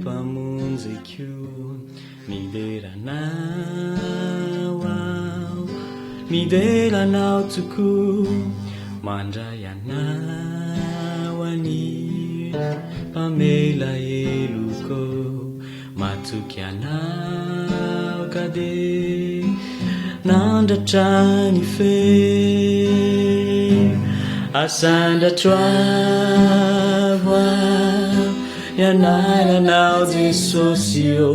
mpamonjeko mideranao ao mideranao tokoa mandray anao any pamela eloko matoky anao ka de nandratrany fe asandratroavo ianaranao Jesosio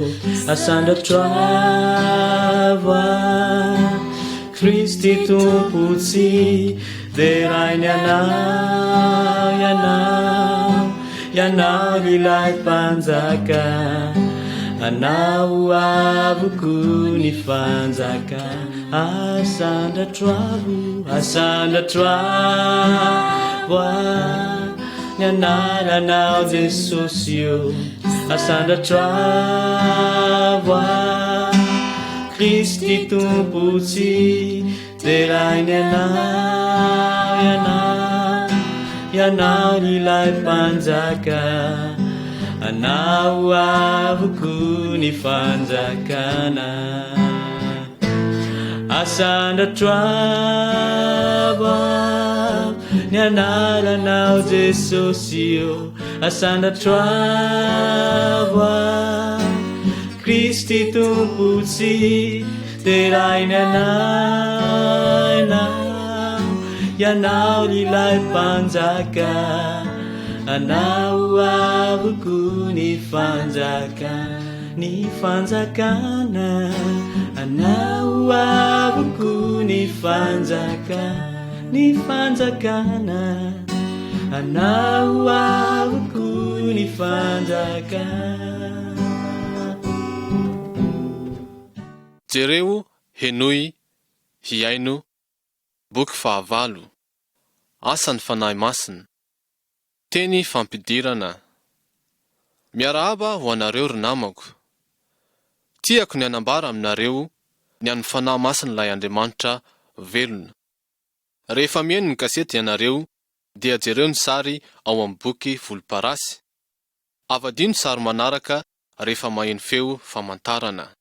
asandratroavo Kristi tompotsy de rainy ianao ilay mpanjaka anao avoko ny fanjaka asandratroavo ny anaranao Jesosio asandratroavo Kristi tompotsy de rainy ianao ilay mpanjaka anao avoko ny fanjakana asandratroavo ny anaranao Jesosio asandratroavo Kristi tompotsy de rainy ianao ilay mpanjaka anao avoko ny fanjakana anao avoko ny fanjakana anao avoko ny fanjakana. Jereo Henoi Hiaino Boky fahavalo Asan'ny fanahy masina Teny fampidirana Miarahaba ho anareo ry namako tiako ny anambara aminareo ny an'ny fanahy masina ilay Andriamanitra velona rehefa mihaino ny kasety ianareo dia jereo ny sary ao amin'ny boky volomparasy avadino sary manaraka rehefa maheno feo famantarana.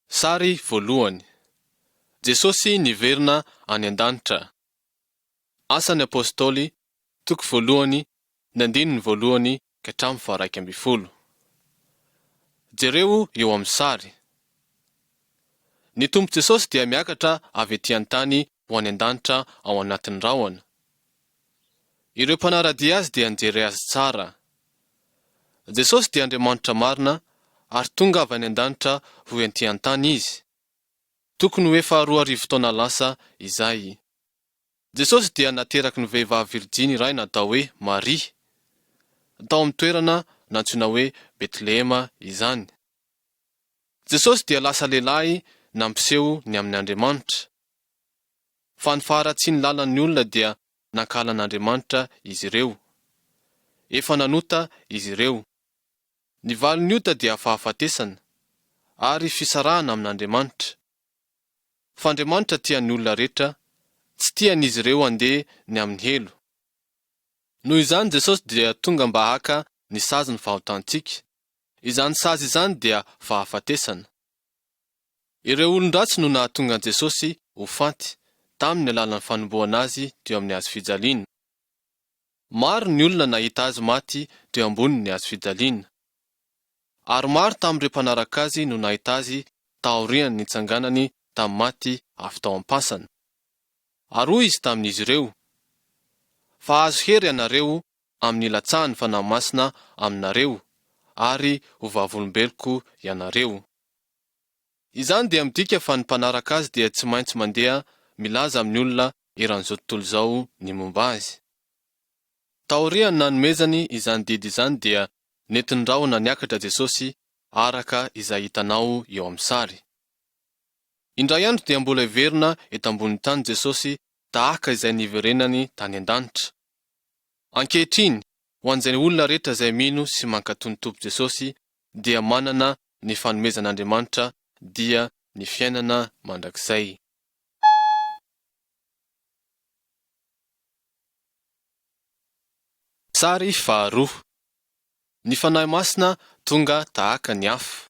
Sary voalohany Jesosy niverina any an-danitra. Asan'ny apôstôly toko voalohany ny 1:1-20. Jereo eo amin'ny sary. Ny Tompo Jesosy dia miakatra avy ety an-tany ho any an-danitra ao anatin'ny rahona. Ireo mpanaradia azy dia nijery azy tsara. Jesosy dia Andriamanitra marina ary tonga avy any an-danitra ho ety an-tany izy. Tokony ho efa 2000 taona lasa izay. Jesosy dia nateraky ny vehivavy Virjiny iray natao hoe Maria. Tao amin'ny toerana nantsoina hoe Betlehema izany. Jesosy dia lasa lehilahy nampiseho ny amin'ny Andriamanitra. Fa ny faharatsiany lalan'ny olona dia nankalan'Andriamanitra izy ireo. Efa nanota izy ireo. Ny valiny ota dia fahafatesana ary fisarahana amin'Andriamanitra. Fa Andriamanitra tia ny olona rehetra, tsy tian'izy ireo handeha ny amin'ny helo. Noho izany Jesosy dia tonga mba haka ny sazy ny fahotantsika. Izany sazy izany dia fahafatesana. Ireo olon-dratsy no nahatonga Jesosy ho faty tamin'ny alalan'ny fanombohana azy teo amin'ny hazofijaliana. Maro ny olona nahita azy maty teo ambonin'ny hazofijaliana. Ary maro tamin'ireo mpanaraka azy no nahita azy taorian'ny nitsanganany tamin'ny maty avy tao am-pasana. Ary hoy izy tamin'izy ireo, fa azo hery ianareo amin'ny ilatsahan'ny fanahy masina aminareo ary ho vavolombeloko ianareo. Izany dia midika fa ny mpanaraka azy dia tsy maintsy mandeha milaza amin'ny olona eran'izao tontolo izao ny momba azy. Taoriany nanomezany izany didy izany dia nentin'ny rahona niakatra Jesosy araka izay hitanao eo amin'ny sary. Indray andro dia mbola hiverina eto ambonin'ny tany Jesosy tahaka izay niverenany tany an-danitra. Ankehitriny, ho an'izay olona rehetra izay mino sy mankatony Tompo Jesosy dia manana ny fanomezan'Andriamanitra dia ny fiainana mandrakizay. Sary faharoa. Ny fanahy masina tonga tahaka ny afo.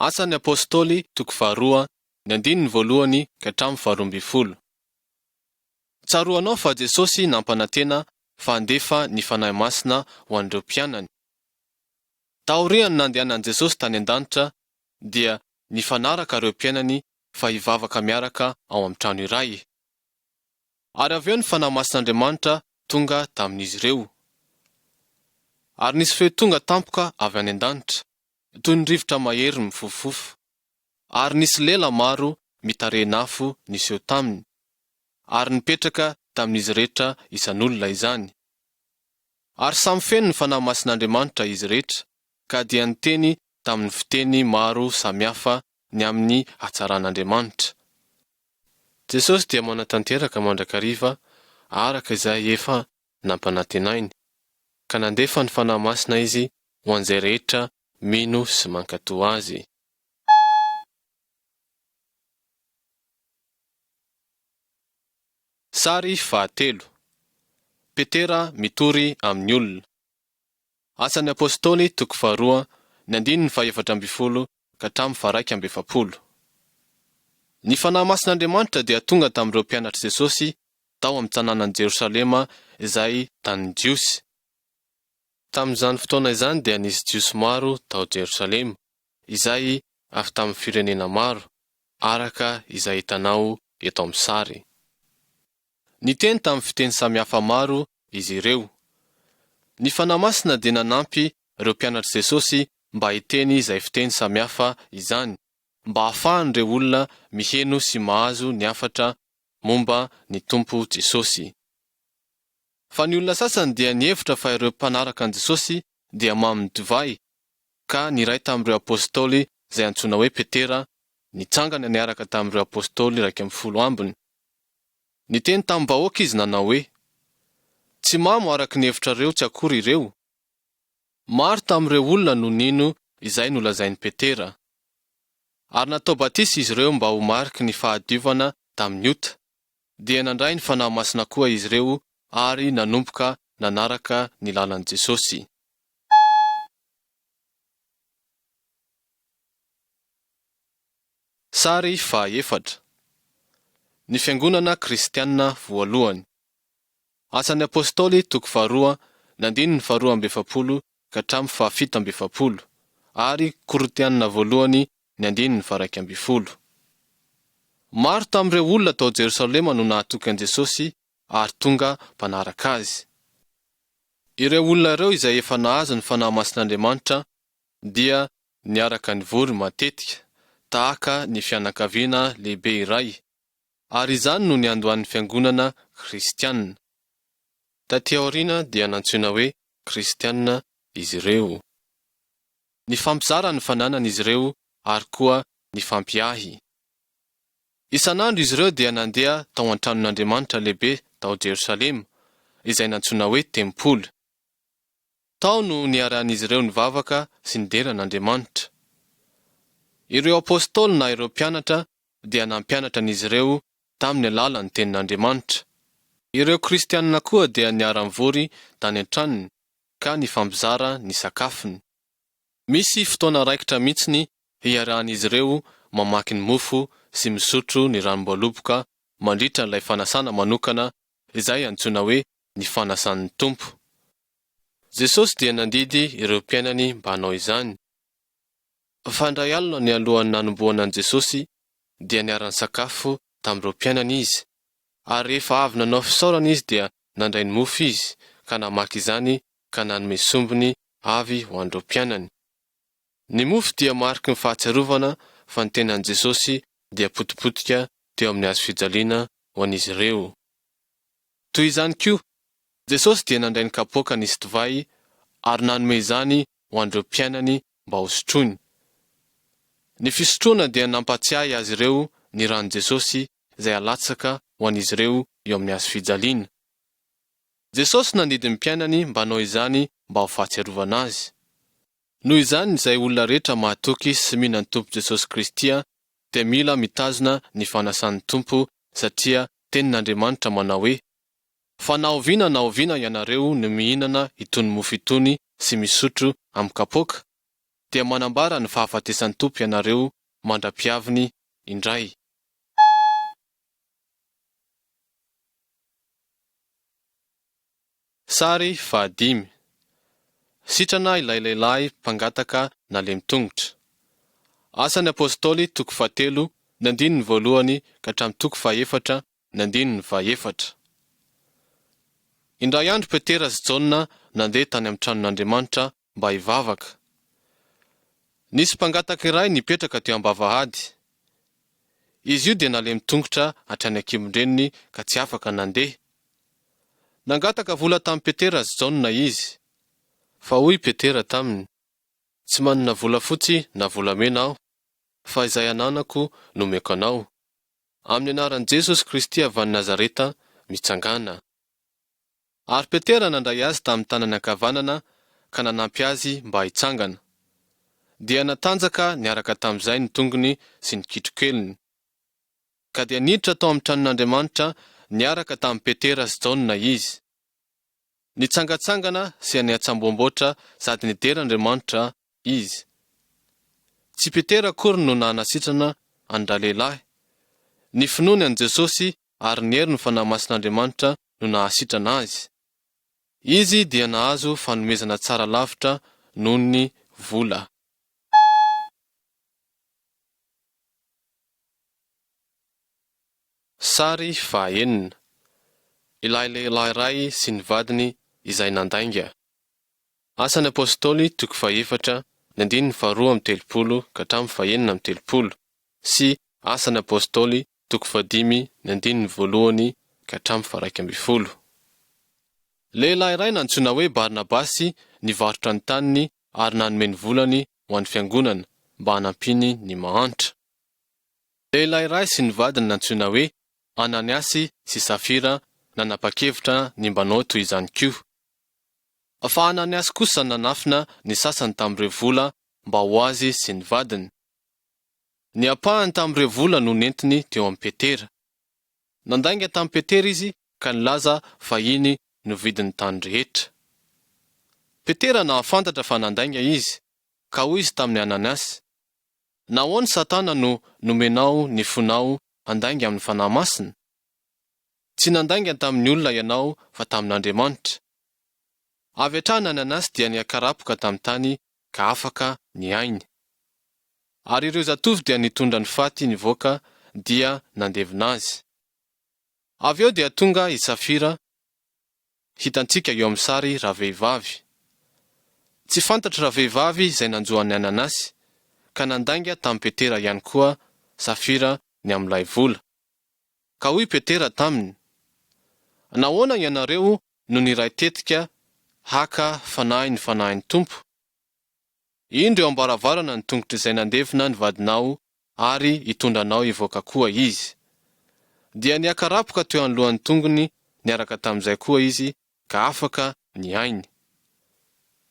Asan'ny apôstôly toko faharoa, ny 1 ka hatramin'ny 12. Tsaroanao fa Jesosy nampanantena fa handefa ny fanahy masina ho an'ireo mpianany. Taorian'ny nandehanan'i Jesosy tany an-danitra dia nifanaraka ireo mpianany fa hivavaka miaraka ao amin'ny trano iray. Ary avy eo ny fanahy masin'Andriamanitra tonga tamin'izy ireo. Ary nisy feo tonga tampoka avy any an-danitra, toy ny rivotra mahery mifofofofo. Ary nisy lela maro mitarena afo niseho taminy, ary nipetraka tamin'izy rehetra isan'olona izany. Ary samy feno ny fanahy masin'Andriamanitra izy rehetra, ka dia niteny tamin'ny fiteny maro samihafa ny amin'ny hatsaran'Andriamanitra. Jesosy dia manatanteraka mandrakariva araka izay efa nampanantenainy, ka nandefa ny fanahy masina izy ho an'izay rehetra mino sy mankatoa azy. Sary fahatelo. Petera mitory amin'ny olona. Asan'ny apôstôly toko faharoa, ny 14 ka hatramin'ny 20. Ny fanahy masin'Andriamanitra dia tonga tamin'ireo mpianatra Jesosy tao amin'ny tanànan'i Jerosalema izay tany Jiosy. Tamin'izany fotoana izany dia nisy Jiosy maro tao Jerosalema, izay avy tamin'ny firenena maro, araka izay hitanao eto amin'ny sary. Niteny tamin'ny fiteny samihafa maro izy ireo. Ny fanahy masina dia nanampy ireo mpianatra Jesosy mba hiteny izay fiteny samihafa izany, mba hahafahan'ireo olona miheno sy mahazo ny hafatra momba ny Tompo Jesosy. Fa ny olona sasany dia nihevitra fa ireo mpanaraka an Jesosy dia mamy divay, ka niray tamin'ireo apôstôly izay antsoina hoe Petera nitsangana niaraka tamin'ireo apôstôly 12 ambiny. Niteny tamin'ny vahoaka izy nanao hoe, tsy mamo araka ny hevitrareo tsy akory ireo. Maro tamin'ireo olona no nino izay nolazain'i Petera. Ary natao batisy izy ireo mba ho mariky ny fahadiovana tamin'ny ota, dia nandray ny fanahy masina koa izy ireo ary nanomboka nanaraka ny lalan'i Jesosy. Sary fahaefatra. Ny fiangonana kristianina voalohany. Asan'ny apôstôly toko faharoa, ny 12 ka hatramin'ny 17, ary Korintianina voalohany, ny 1:12. Maro tamin'ireo olona tao Jerosalema no nahatoky an Jesosy ary tonga mpanaraka azy. Ireo olona ireo izay efa nahazo ny fanahy masin'Andriamanitra dia niaraka nivory matetika, tahaka ny fianakaviana lehibe iray, ary izany no niandohan'ny fiangonana kristianina. Taty aoriana dia nantsoina hoe kristianina izy ireo. Ny fampizara ny fananan'izy ireo ary koa ny fampiahy. Isan'andro izy ireo dia nandeha tao an-tranon'Andriamanitra lehibe tao Jerosalema, izay nantsoina hoe tempoly. Tao no niarahan'izy ireo nivavaka sy nideran'Andriamanitra. Ireo apôstôly na ireo mpianatra dia nampianatra an'izy ireo tamin'ny alalan'ny tenin'Andriamanitra. Ireo kristianina koa dia niara-mivory tany an-tranony, ka nifampizara ny sakafony. Misy fotoana raikitra mihitsiny hiarahan'izy ireo mamaky ny mofo sy misotro ny ranom-boaloboka mandritra ilay fanasana manokana izay antsoina hoe ny fanasan'ny Tompo. Jesosy dia nandidy ireo mpiainany mba hanao izany. Fandray alina ny alohan'ny nanombohana an Jesosy dia niara nisakafo tamin'ireo mpiainany izy, ary rehefa avy nanao fisaorana izy dia nandray ny mofo izy, ka namaky izany ka nanome sombiny avy ho an'ireo mpiainany. Ny mofo dia mariky ny fahatsiarovana fa ny tenan'i Jesosy dia potipotika teo amin'ny hazo fijaliana ho an'izy ireo. Toy izany koa, Jesosy dia nandray ny kapoaka nisy divay ary nanome izany ho an'ireo mpiainany mba ho sotroiny. Ny fisotroana dia nampatsiahy azy ireo ny ranon Jesosy izay alatsaka ho an'izy ireo eo amin'ny hazo fijaliana. Jesosy nandidy ny mpiainany mba hanao izany mba ho fahatsiarovana azy. Noho izany izay olona rehetra mahatoky sy mihina ny Tompo Jesosy Kristy dia mila mitazona ny fanasan'ny Tompo, satria tenin'Andriamanitra manao hoe, Fa na oviana ianareo no mihinana itony mofo itony sy misotro amin'ny kapoaka, dia manambara ny fahafatesan'ny Tompo ianareo mandra-piaviny indray. Sary 5. Sitrana ilay lehilahy mpangataka naleha tongotra. Asan'ny Apôstôly 7:1 ka hatramin'ny 4:4. Indray andro Petera sy Jaona nandeha tany amin'ny tranon'Andriamanitra mba hivavaka. Nisy mpangataka iray nipetraka teo am-bavahady. Izy io dia naleha mitongotra hatrany an-kibon-dreniny ka tsy afaka nandeha. Nangataka vola tamin'i Petera sy Jaona izy. Fa hoy Petera taminy, tsy manana vola fotsy na volamena aho, fa izay ananako no omeko anao. Amin'ny anaran'i Jesosy Kristy avy any Nazareta mitsangana. Ary Petera nandray azy tamin'ny tanany ankavanana ka nanampy azy mba hitsangana. Dia natanjaka niaraka tamin'izay ny tongony sy ny kitrokeliny. Ka dia niditra tao amin'ny tranon'Andriamanitra niaraka tamin'ny Petera sy Jaona izy. Nitsangatsangana sy niatsamboamboatra sady nideran'Andriamanitra izy. Tsy Petera akory no nanasitrana andra lehilahy. Ny finoany an' Jesosy ary ny hery ny fanahy masin'Andriamanitra no nahasitrana azy. Izy dia nahazo fanomezana tsara lavitra noho ny vola. Sary 6. Ilay lehilahy iray sy ny vadiny izay nandainga. Asan'ny Apôstôly 4:1-3 ka hatramin'ny 9:30 sy Asan'ny Apôstôly 5:1 ka hatramin'ny 12. Lehilahy iray nantsoina hoe Barnabasy nivarotra ny taniny ary nanome ny volany ho an'ny fiangonana mba hanampiny ny mahantra. Lehilahy iray sy ny vadiny nantsoina hoe Ananiasy sy Safira nanapa-kevitra ny mbanao toy izany koa. Fa Ananiasy kosa nanafina ny sasany tamin'ireo vola mba ho azy sy ny vadiny. Ny apahany tamin'ireo vola no nentiny teo amin'ny Petera. Nandainga tamin'i Petera izy ka nilaza fa iny no vidin'ny tany rehetra. Petera nahafantatra fa nandainga izy, ka hoy izy tamin'ny Ananiasy, nahoany Satana no nomenao ny fonao handainga amin'ny fanahy masina? Tsy nandainga tamin'ny olona ianao fa tamin'Andriamanitra. Avy hatrany Ananiasy dia niakarapoka tamin'ny tany ka afaka niainy. Ary ireo zatovy dia nitondra ny faty nivoaka dia nandevina azy. Avy eo dia tonga i Safira, hitantsika eo amin'ny sary ravehivavy. Tsy fantatra ravehivavy izay nanjohan'ny Ananiasy, ka nandainga tamin'i Petera ihany koa Safira ny amin'ilay vola. Ka hoy Petera taminy, nahoana ianareo no niray tetika haka fanahy ny fanahin'ny Tompo? Indro eo ambaravarana ny tongotra izay nandevina ny vadinao ary hitondranao hivoaka koa izy. Dia niakarapoka teo anoloan'ny tongony niaraka tamin'izay koa izy ka afaka niainy.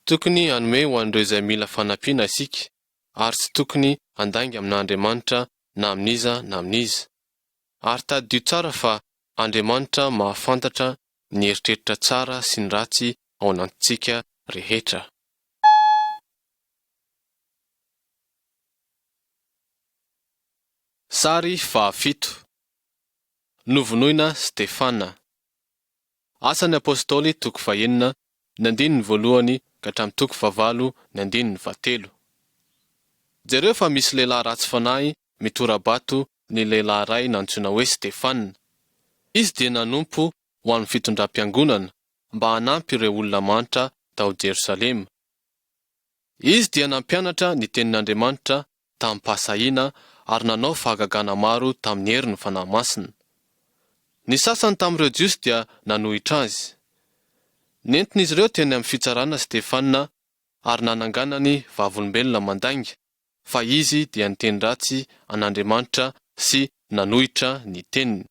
Tokony hanome ho an'ireo izay mila fanampiana isika, ary tsy tokony handainga amin'Andriamanitra na amin'iza na amin'iza. Ary tadidio tsara fa Andriamanitra mahafantatra ny eritreritra tsara sy ny ratsy ao anatintsika rehetra. Sary 7. Novonoina Stefana. Asan'ny Apôstôly 1:1 ka hatramin'ny 8:13. Jereo fa misy lehilahy ratsy fanahy mitorabato ny lehilahy iray nantsoina hoe Stefana. Izy dia nanompo ho amin'ny fitondram-piangonana mba hanampy ireo olona mantra tao Jerosalema. Izy dia nampianatra ny tenin'Andriamanitra tamin'ny mpasahiana ary nanao fahagagana maro tamin'ny herin'ny fanahy masina. Ny sasany tamin'ireo jiosy dia nanohitra azy. Nentin'izy ireo teny amin'ny fitsarana Stefana ary nananganany vavolombelona mandainga, fa izy dia niteny ratsy an'Andriamanitra sy nanohitra ny teniny.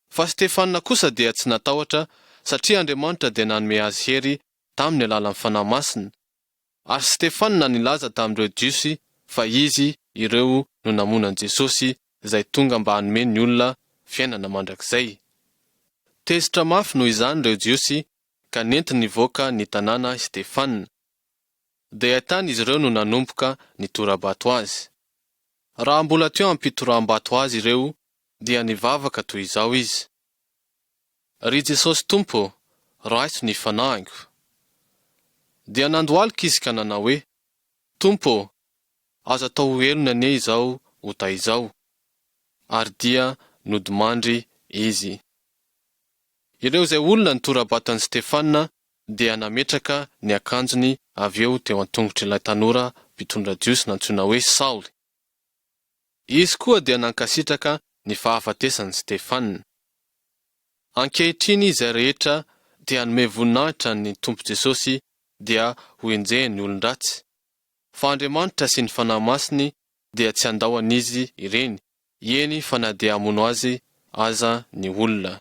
Fa Stefana kosa dia tsy natahotra satria Andriamanitra dia nanome azy hery tamin'ny alalan'ny fanahy masina. Ary Stefana nilaza tamin'ireo jiosy fa izy ireo no namono an'i Jesosy izay tonga mba hanome ny olona fiainana mandrakizay. Nitezitra mafy noho izany ireo jiosy ka nentiny nivoaka ny tanàna Stefanina. Dia ahitany izy ireo no nanomboka nitora-bato azy. Raha mbola teo ampitoram-bato azy ireo dia nivavaka toy izao izy: "Ry Jesosy Tompo, raiso ny fanahinko." Dia nandohalika izy ka nanao hoe, "Tompo, azo atao velona anie izao ota izao." Ary dia nodimandry izy. Ireo izay olona nitora-batany Stefanina dia nametraka ny akanjony avy eo teo an-tongotry ilay tanora mpitondra jiosy nantsoina hoe Saoly. Izy koa dia nankasitraka ny fahafatesany Stefanina. Ankehitriny izay rehetra dia hanome voninahitra ny Tompo Jesosy dia ho enjehiny ny olon-dratsy. Fa Andriamanitra sy ny fanahy masiny dia tsy andahoan'izy ireny, eny fa na dia hamono azy aza ny olona.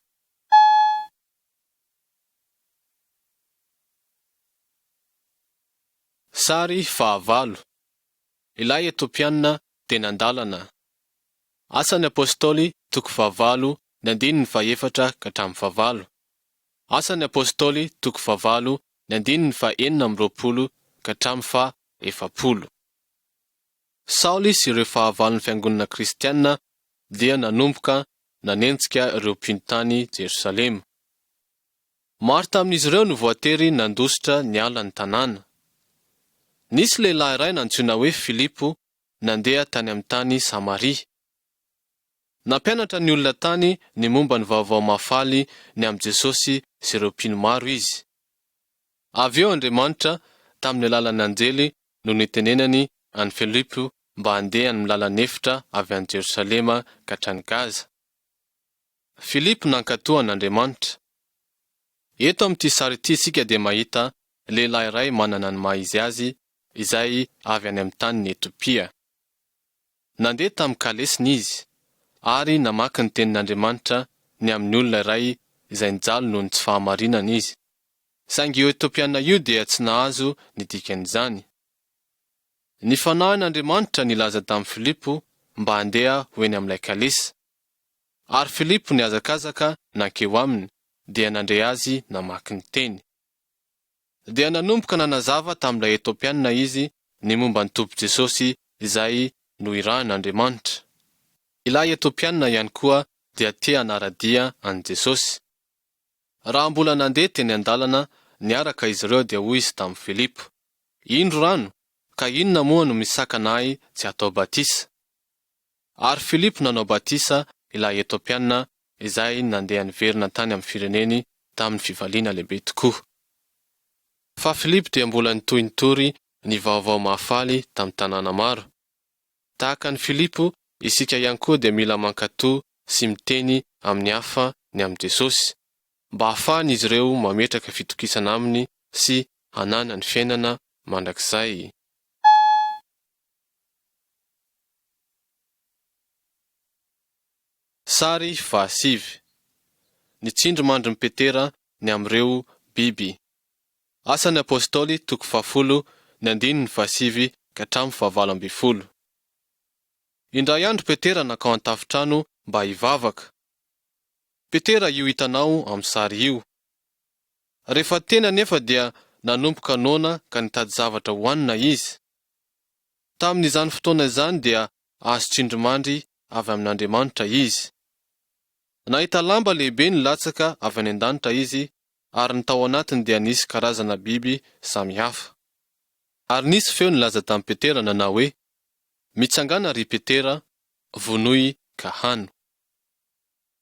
Sary fahavalo. Ilay Etopiana teny an-dalana. Asan'ny Apôstôly toko 9 ny andininy 4 ka hatramin'ny 9. Asan'ny Apôstôly toko 9 ny andininy 4 ka hatramin'ny 7. Saoly sy ireo fahavalon'ny fiangonana kristianina dia nanomboka nanenjika ireo mpino-tany Jerosalema. Maro tamin'izy ireo no voatery nandositra ny alan'ny tanàna. Nisy lehilahy iray nantsoina hoe Filipo nandeha tany amin'ny tany Samaria. Nampianatra ny olona tany ny momba ny vaovao mahafaly ny amin'ny Jesosy sy ireo mpino maro izy. Avy eo Andriamanitra tamin'ny alalan'ny anjely no nitenenany an'i Filipo mba handeha amin'ny lalan'efitra avy any Jerosalema ka hatrany Gaza. Filipo nankatoan'Andriamanitra. Eto amin'ity sary ity isika dia mahita lehilahy iray manana ny maha-izy azy izay avy any amin'ny tany ny Etopia. Nandeha tamin'ny kalesiny izy ary namaky ny tenin'Andriamanitra ny amin'ny olona iray izay nijaly noho ny tsy fahamarinana izy. Saingy io Etopiana io dia tsy nahazo ny dikan'izany. Ny fanahin'Andriamanitra nilaza tamin'i Filipo mba handeha ho eny amin'ilay kalesa. Ary Filipo niazakazaka nankeo aminy dia nandray azy namaky ny teny. Dia nanomboka nanazava tamin'ilay Etopiana izy ny momba ny Tompo Jesosy izay noirahan'Andriamanitra. Ilay Etopiana ihany koa dia tia hanaradia an Jesosy. Raha mbola nandeha teny an-dalana, niaraka izy ireo dia hoy izy tamin'i Filipo, "Indro rano, ka inona moa no misaka anay tsy atao batisa?" Ary Filipo nanao batisa ilay Etopiana izay nandeha niverina tany amin'ny fireneny tamin'ny fivaliana lehibe tokoa. Fa Filipo dia mbola nitoy-nitory ny vaovao mahafaly tamin'ny tanàna maro. Tahaka ny Filipo, isika ihany koa dia mila mankatoa sy miteny amin'ny hafa ny amin'ny Jesosy, mba hahafahan'izy ireo mametraka fitokisana aminy sy hanana ny fiainana mandrakizay. Sary 7. Nitsindry mandry ny Petera ny amin'ireo biby. Asan'ny Apôstôly toko 10 ny andininy 7 ka hatramin'ny 12. Indray andro Petera nakao an-tafotrano mba hivavaka. Petera io hitanao amin'ny sary io. Rehefa teny anefa dia nanomboka noana ka nitady zavatra hohanina izy. Tamin'izany fotoana izany dia azo tsindrimandry avy amin'Andriamanitra izy. Nahita lamba lehibe nilatsaka avy any an-danitra izy, ary ny tao anatiny dia nisy karazana biby samihafa. Ary nisy feo nilaza tamin'i Petera nanao hoe, "Mitsangana ry Petera, vonoy ka hano."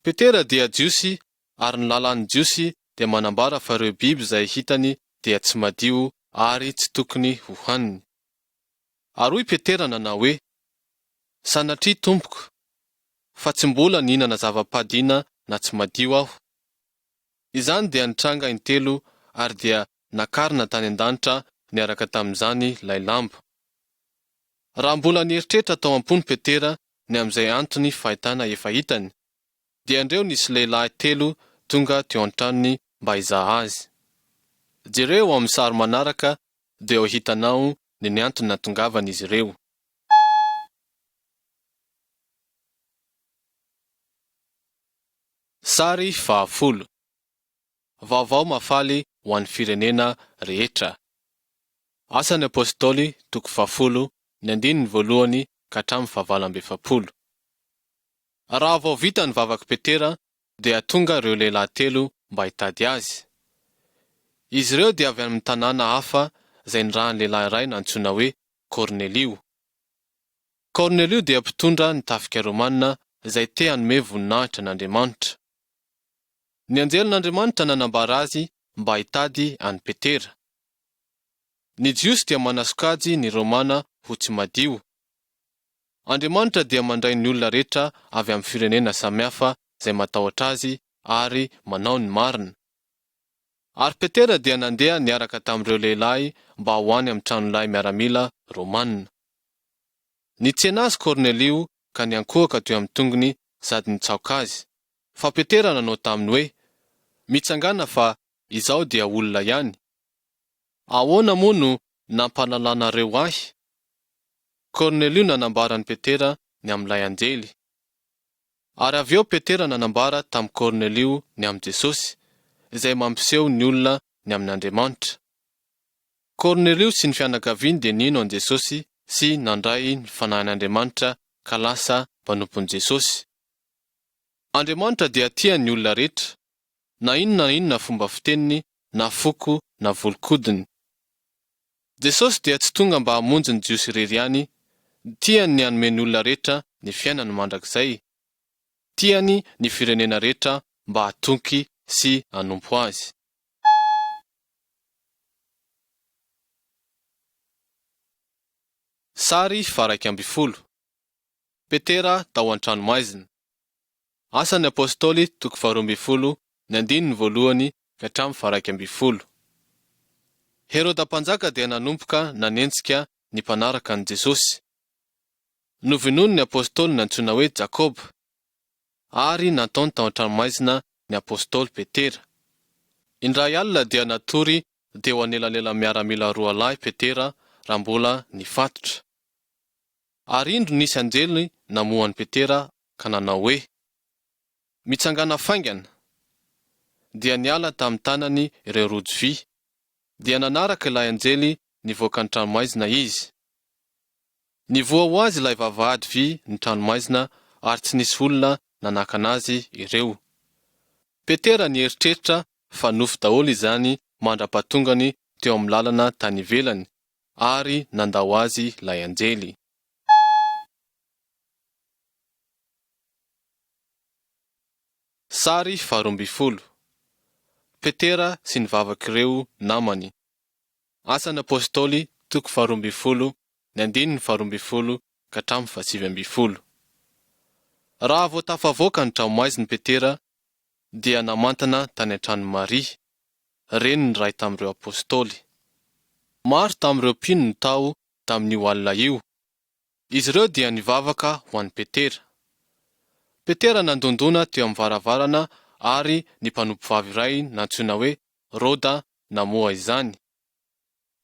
Petera dia jiosy, ary ny lalan'ny jiosy dia manambara fa ireo biby izay hitany dia tsy madio ary tsy tokony ho haniny. Ary hoy Petera nanao hoe, "Sanatria Tompoko, fa tsy mbola nihinana zava-pahadiana na tsy madio aho." Izany dia nitranga intelo ary dia nakarina tany an-danitra niaraka tamin'izany ilay lamba. Raha mbola nieritreritra tao am-pony Petera ny amin'izay antony fahitana efa hitany, dia andreo nisy lehilahy 3 tonga teo an-tranony mba hizaha azy. Jereo amin'ny sary manaraka dia ho hitanao ny antony nahatongavan'izy ireo. Sary 10. vaovao mafaly ho an'ny firenena rehetra. Asan'ny Apôstôly 10:1 ka hatramin'ny 20. Raha vao vita ny vavaky Petera dia tonga ireo lehilahy telo mba hitady azy. Izy ireo dia avy amin'ny tanàna hafa izay nirahan'ny lehilahy iray antsoina hoe Kornelio. Kornelio dia mpitondra ny tafika Romanina izay te hanome voninahitra n'Andriamanitra. Ny anjelin'Andriamanitra nanambara azy mba hitady an'i Petera. Ny Jiosy dia manasokajy ny Romana ho tsy madio. Andriamanitra dia mandray ny olona rehetra avy amin'ny firenena samihafa izay matahotra azy ary manao ny marina. Ary Petera dia nandeha niaraka tamin'ireo lehilahy mba ho any amin'ny tranon'ilay miaramila Romanina. Nitsena azy Kornelio ka niankohaka teo amin'ny tongony sady nitsaoka azy. Fa Petera nanao taminy hoe, mitsangana fa izaho dia olona ihany. Ahoana moa no nampahalalanareo ahy? Kornelio nanambara an'i Petera ny amin'ilay anjely. Ary avy eo Petera nanambara tamin'i Kornelio ny amin'i Jesosy, izay mampiseho ny olona ny amin'Andriamanitra. Kornelio sy ny fianakaviany dia nino an'i Jesosy sy nandray ny fanahin'Andriamanitra ka lasa mpanompon'i Jesosy. Andriamanitra dia tia ny olona rehetra, na inona fomba fiteniny, na foko na volonkodiny. Jesosy dia tsy tonga mba hamonjy ny Jiosy irery ihany, tiany ny hanome ny olona rehetra ny fiainany mandrakizay. Tiany ny firenena rehetra mba hatonky sy hanompo azy. Sary 12. Petera tao an-tranomaizina. Asan'ny Apôstôly 12:1 ka hatramin'ny 12. Heroda mpanjaka dia nanomboka nanenjika ny mpanaraka an'i Jesosy. Novinoiny ny Apôstôly nantsoina hoe Jakoba, ary nataony tao an-tranomaizina ny Apôstôly Petera. Indray alina dia natory deo anelanelan'ny miaramila roa lahy Petera raha mbola nifatotra. Ary indro nisy anjely namohan'i Petera ka nanao hoe, mitsangana faingana. Dia niala tamin'ny tanany ireo rojo vy. Dia nanaraka ilay anjely nivoaka ny tranomaizina izy. Nivoa ho azy ilay vavahady vy ny tranomaizina ary tsy nisy olona nanaka anazy ireo. Petera nieritreritra fa nofy daholo izany mandra-patongany teo amin'ny lalana tany ivelany ary nandao azy ilay anjely. Sary 12. Petera sy ny vavak'ireo namany. Asan'ny Apôstôly 12:12 ka hatramin'ny 17. Raha vao tafavoaka ny tranomaiziny Petera dia namantana tany an-trano Maria, reny ny ray tamin'ireo Apôstôly. Maro tamin'ireo mpino ny tao tamin'io alina io. Izy ireo dia nivavaka ho an'i Petera. Petera nandondona teo amin'ny varavarana ary ny mpanompo vavy iray nantsoina hoe Roda namoha izany.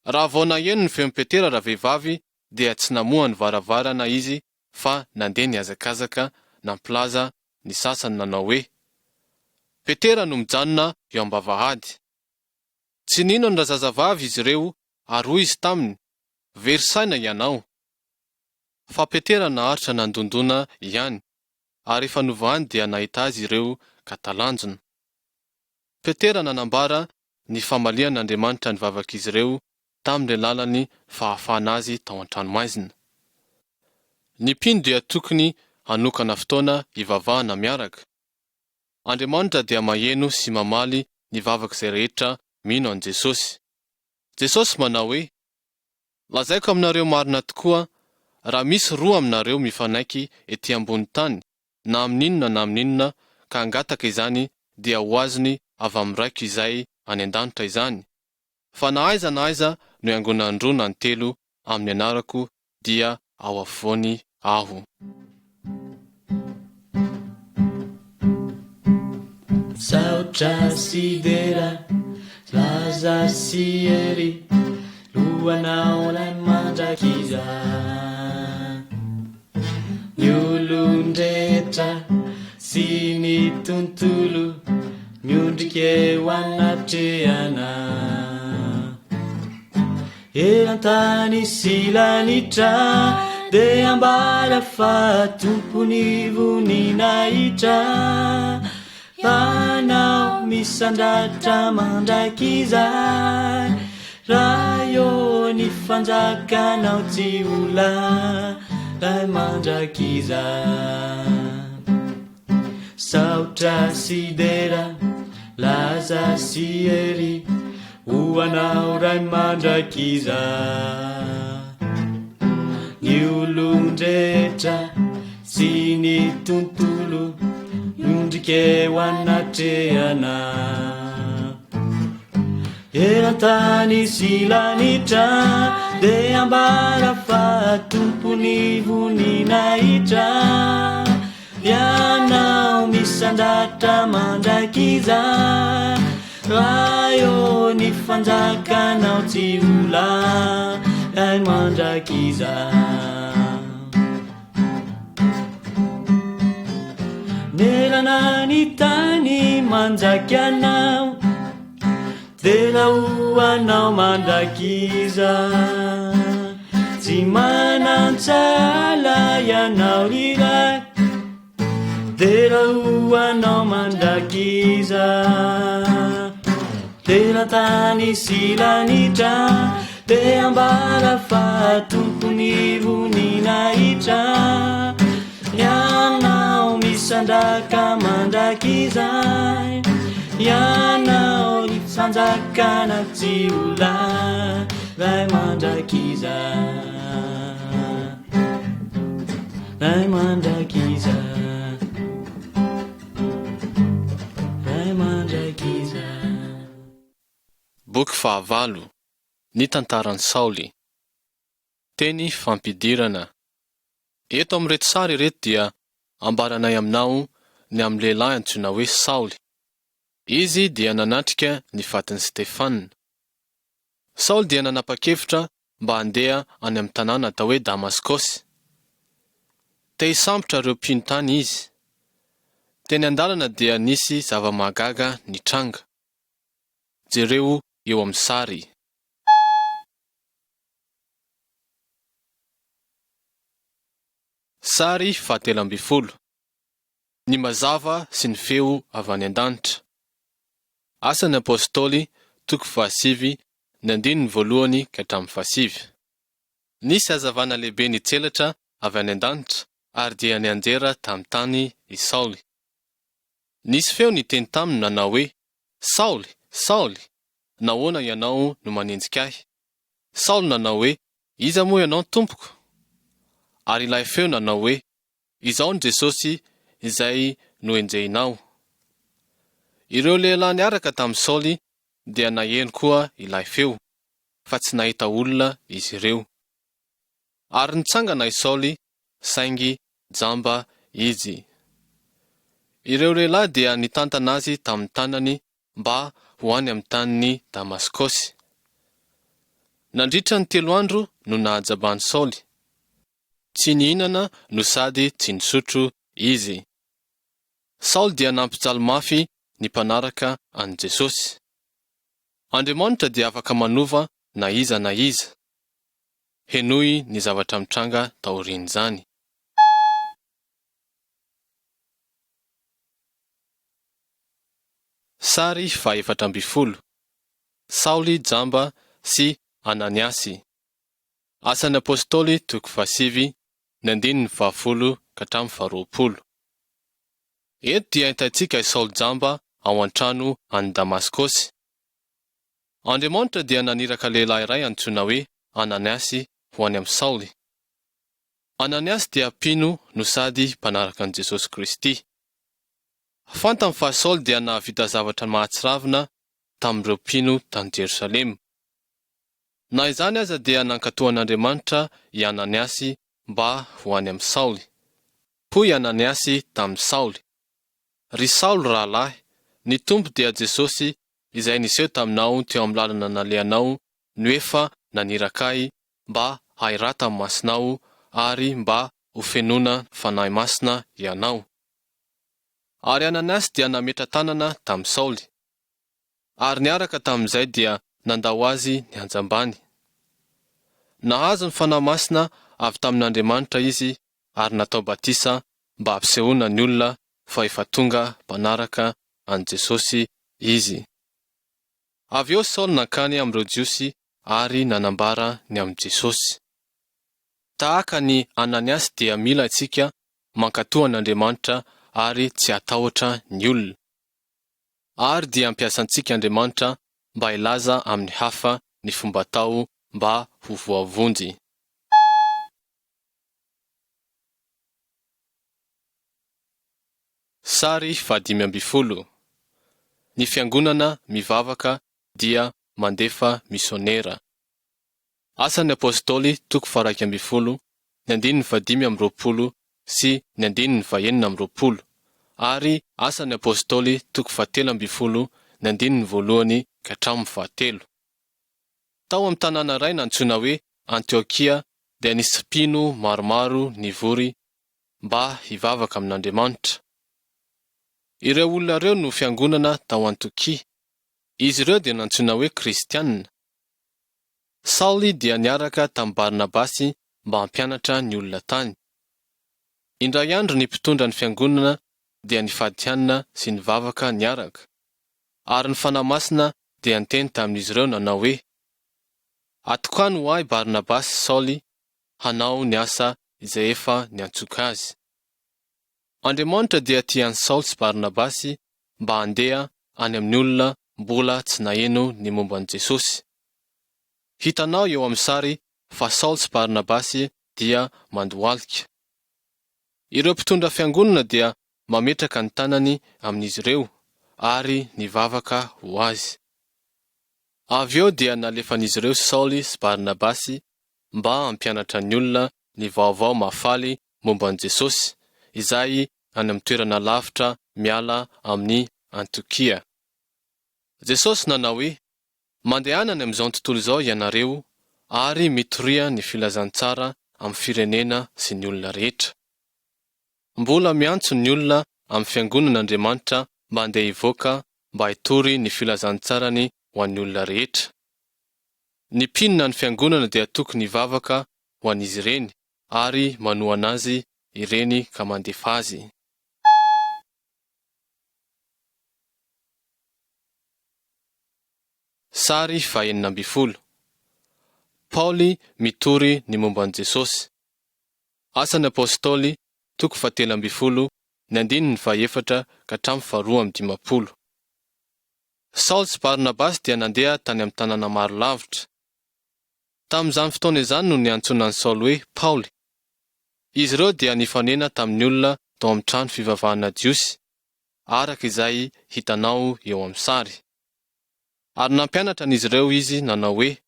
Raha vao naheno ny feon'i Petera raha vehivavy dia tsy namoha ny varavarana izy fa nandeha niazakazaka nampilaza ny sasany nanao hoe, Petera no mijanona eo am-bavahady. Tsy nino ny razazavavy izy ireo ary hoy izy taminy, very saina ianao. Fa Petera naharitra nandondona ihany, ary efa novany dia nahita azy ireo ka talanjona. Petera nanambara ny famalian'Andriamanitra ny vavak'izy ireo tamin'ilay lalany fahafahana azy tao an-tranomaizina. Ny mpino dia tokony hanokana fotoana hivavahana miaraka. Andriamanitra dia maheno sy mamaly ny vavak'izay rehetra mino an'i Jesosy. Jesosy manao hoe, lazaiko aminareo marina tokoa, raha misy roa aminareo mifanaiky ety ambony tany, na amin'inona ka hangataka izany, dia ho azony avy amin'ny raiko izay any an-danitra izany. Fa na aiza no hiangona androa na telo amin'ny anarako dia ao afovoany aho. Saotra sy dera, laza sy ery, lohanao lay mandrakiza. Ny olon-drehetra sy ny tontolo, miondrika eo ana natrehana erantany sy lanitra de ambara fa tompony voninahitra anao misandratra mandrakizay raha eo ny fanjakanao tsy ola ray mandrakizay saotra sy dera laza sy ery ho anao ray mandrakizay ny olondrehetra sy ny tontolo ondrikeo anatrehana erantany sy lanitra de ambara fa tompony voninahitra ianao misandratra mandrakizay raha eo ny fanjakanao tsy ola ray mandrakizay nelana ny tany manjaky anao de lahoanao mandrakizay tsy manantsala ianao iray de lahoanao mandrakizay terantany sy lanitra de ambara fa tompony voninahitra ianao misandraka mandrakizay ianao ny fanjakana tsy ola ray mandrakizay ray mandrakizay ray mandrakizay. Boky fahavalo ny tantaran'i Saoly. Teny fampidirana. Eto amin'ireto sary ireto dia ambaranay aminao ny amin'ny lehilahy antsoina hoe Saoly. Izy dia nanatrika ny fatin'i Stefanina. Saoly dia nanapa-kevitra mba handeha any amin'ny tanàna atao hoe Damaskosy. Te hisambotra ireo mpino-tany izy. Teny an-dalana dia nisy zava-mahagaga nitranga. Jereo eo amin'ny sary. Sary 17. Ny mazava sy ny feo avy any an-danitra. Asan'ny apôstôly 9:1-9. Nisy hazavana lehibe nitselatra avy any an-danitra ary dia nianjera tamin'ny tany i Saoly. Nisy feo niteny taminy nanao hoe, Saoly, Saoly, nahoana ianao no manenjika ahy? Saoly nanao hoe, iza moa ianao tompoko? Ary ilay feo nanao hoe, izao ny Jesosy izay noenjehinao. Ireo lehilahy niaraka tamin'i Saoly dia naheno koa ilay feo, fa tsy nahita olona izy ireo. Ary nitsangana i Saoly saingy jamba izy. Ireo lehilahy dia nitantana azy tamin'ny tanany mba ho any amin'ny tanin'i Damaskosy. Nandritra ny 3 andro no nahajaban'i Saoly. Tsy nihinana no sady tsy nisotro izy. Saoly dia nampijaly mafy ny mpanaraka an'i Jesosy. Andriamanitra dia afaka manova na iza. Henoy ny zavatra mitranga taorian'izany. Sary 17. Saoly jamba sy Ananiasy. Asan'ny apôstôly 9:1-20. Eto dia ahitantsika i Saoly jamba ao an-trano any Damaskosy. Andriamanitra dia naniraka lehilahy iray antsoina hoe Ananiasy ho any amin'ny Saoly. Ananiasy dia mpino no sady mpanaraka an'i Jesosy Kristy. Fantany fa Saoly dia nahavita zavatra mahatsiravina tamin'ireo mpino tany Jerosalema. Na izany aza dia nankatoan'Andriamanitra i Ananiasy mba ho any amin'ny Saoly. Hoy Ananiasy tamin'i Saoly, ry Saoly rahalahy, ny Tompo dia Jesosy izay niseho taminao teo amin'ny lalana nalehanao no efa naniraka ahy mba hairata amin'ny masonao ary mba ho fenona fanahy masina ianao. Ary Ananiasy dia nametra tanana tamin'i Saoly. Ary niaraka tamin'izay dia nandao azy ny anjambany. Nahazo ny fanahy masina avy tamin'Andriamanitra izy ary natao batisa mba hampisehoana ny olona fa efa tonga mpanaraka an' Jesosy izy. Avy eo Saoly nankany amin'ireo Jiosy ary nanambara ny amin'i Jesosy. Tahaka ny Ananiasy dia mila isika mankatoa an'Andriamanitra ary tsy hatahotra ny olona. Ary dia ampiasantsika Andriamanitra mba hilaza amin'ny hafa ny fomba atao mba ho voavonjy. Sary 5. Ny fiangonana mivavaka dia mandefa misionera. Asan'ny Apôstôly 2:20, ny 15:20 sy ny 19:20, ary asan'ny Apôstôly 3:17, ny 1:1-7. Tao amin'ny tanàna iray nantsoina hoe Antiokia dia nisy mpino maromaro nivory mba hivavaka amin'Andriamanitra. Ireo olona ireo no fiangonana tao Antiokia. Izy ireo dia nantsoina hoe Kristianina. Saoly dia niaraka tamin'i Barnabasy mba hampianatra ny olona tany. Indray andro ny mpitondra ny fiangonana dia nifatihanina sy nivavaka niaraka. Ary ny fanahy masina dia niteny tamin'izy ireo nanao hoe, atokany ho ahy Barnabasy sy Saoly hanao ny asa izay efa niantsoka azy. Andriamanitra dia tian'i Saoly sy Barnabasy mba handeha any amin'ny olona mbola tsy naheno ny momba an'i Jesosy. Hitanao eo amin'ny sary fa Saoly sy Barnabasy dia mandohalika. Ireo mpitondra fiangonana dia mametraka ny tanany amin'izy ireo ary nivavaka ho azy. Avy eo dia nalefan'izy ireo Saoly sy Barnabasy mba hampianatra ny olona ny vaovao mahafaly momba an'i Jesosy, izay any amin'ny toerana lavitra miala amin'ny Antiokia. Jesosy nanao hoe, mandehanany amin'izao tontolo izao ianareo ary mitoria ny filazantsara amin'ny firenena sy ny olona rehetra. Mbola miantso ny olona amin'ny fiangonan'Andriamanitra mba handeha hivoaka mba hitory ny filazantsarany ho an'ny olona rehetra. Ny mpinona ny fiangonana dia tokony hivavaka ho an'izy ireny ary manohana azy ireny ka mandefa azy. Sary 6. Paoly mitory ny momba an'i Jesosy. Asan'ny Apôstôly 2:17, ny 1:4-2:15. Saoly sy Barnabasy dia nandeha tany amin'ny tanàna maro lavitra. Tamin'izany fotoana izany no niantsonan'i Saoly hoe Paoly. Izy ireo dia nifanena tamin'ny olona tao amin'ny trano fivavahana Jiosy, araka izay hitanao eo amin'ny sary. Ary nampianatra an'izy ireo izy nanao hoe,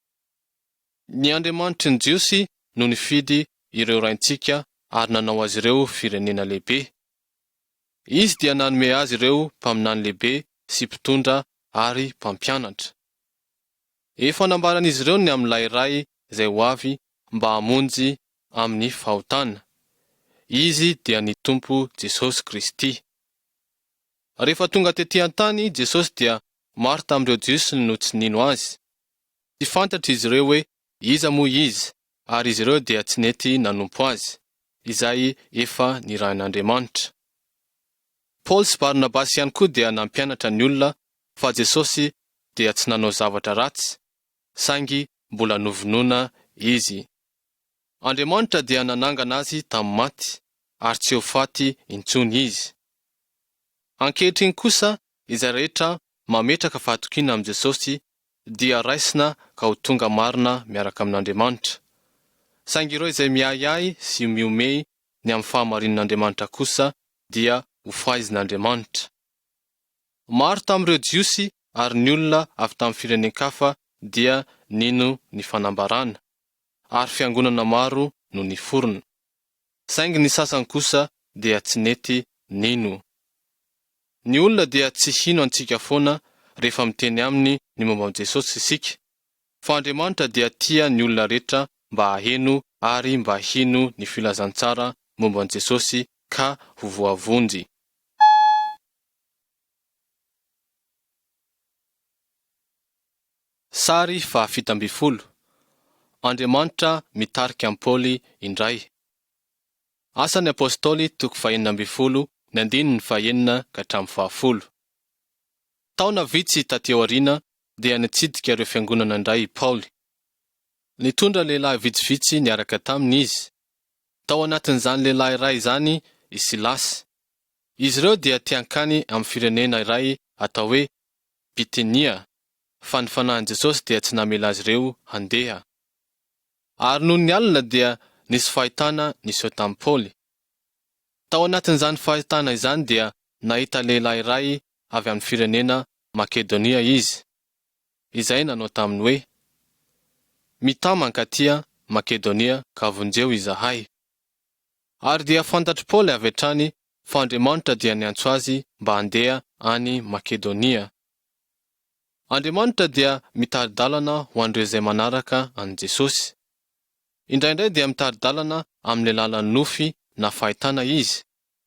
ny Andriamanitry ny Jiosy no nifidy ireo raintsika ary nanao azy ireo firenena lehibe. Izy dia nanome azy ireo mpaminany lehibe sy mpitondra ary mpampianatra. Efa nambaran'izy ireo ny amin'ilay iray izay ho avy mba hamonjy amin'ny fahotana. Izy dia ny Tompo Jesosy Kristy. Rehefa tonga tetỳ an-tany Jesosy dia maro tamin'ireo Jiosy no tsy nino azy. Tsy fantatra izy ireo hoe iza moa izy, ary izy ireo dia tsy nety nanompo azy, izay efa nirahan'Andriamanitra. Paoly sy Barnabasy ihany koa dia nampianatra ny olona fa Jesosy dia tsy nanao zavatra ratsy, saingy mbola novonoina izy. Andriamanitra dia nanangana azy tamin'ny maty, ary tsy ho faty intsony izy. Ankehitriny kosa, izay rehetra mametraka fahatokiana amin'i Jesosy dia raisina ka ho tonga marina miaraka amin'Andriamanitra. Saingy ireo izay miahiahy sy miomey ny amin'ny fahamarinan'Andriamanitra kosa dia ho fahaizan'Andriamanitra. Maro tamin'ireo Jiosy ary ny olona avy tamin'ny firenen-kafa dia nino ny fanambarana, ary fiangonana maro no niforona. Saingy ny sasany kosa dia tsy nety nino. Ny olona dia tsy hino antsika foana rehefa miteny aminy ny momba an'i Jesosy isika, fa Andriamanitra dia tia ny olona rehetra mba haheno ary mba hino ny filazantsara momba an'i Jesosy ka ho voavonjy. Sary fahafito amby folo. Andriamanitra mitarika an'i Paoly indray. Asan'ny apôstôly toko fahaenina amby folo, ny andininy fahaenina ka hatramin'ny fahafolo. Taona vitsy taty aoriana dia nitsidika ireo fiangonana indray i Paoly. Nitondra lehilahy vitsivitsy niaraka taminy izy. Tao anatin'izany lehilahy iray izany i Silasy. Izy ireo dia tiankany amin'ny firenena iray atao hoe Bitinia, fa ny fanahin'i Jesosy dia tsy namela azy ireo handeha. Ary noho ny alina dia nisy fahitana niseho tamin'i Paoly. Tao anatin'izany fahitana izany dia nahita lehilahy iray avy amin'ny firenena Makedonia izy. Izay nanao taminy hoe, mitamanka aty Makedonia ka vonjeo izahay. Ary dia fantatry Paoly avy hatrany fa Andriamanitra dia niantso azy mba handeha any Makedonia. Andriamanitra dia mitari-dalana ho an'ireo izay manaraka an'i Jesosy. Indraindray dia mitari-dalana amin'ny alalan'ny nofy na fahitana izy,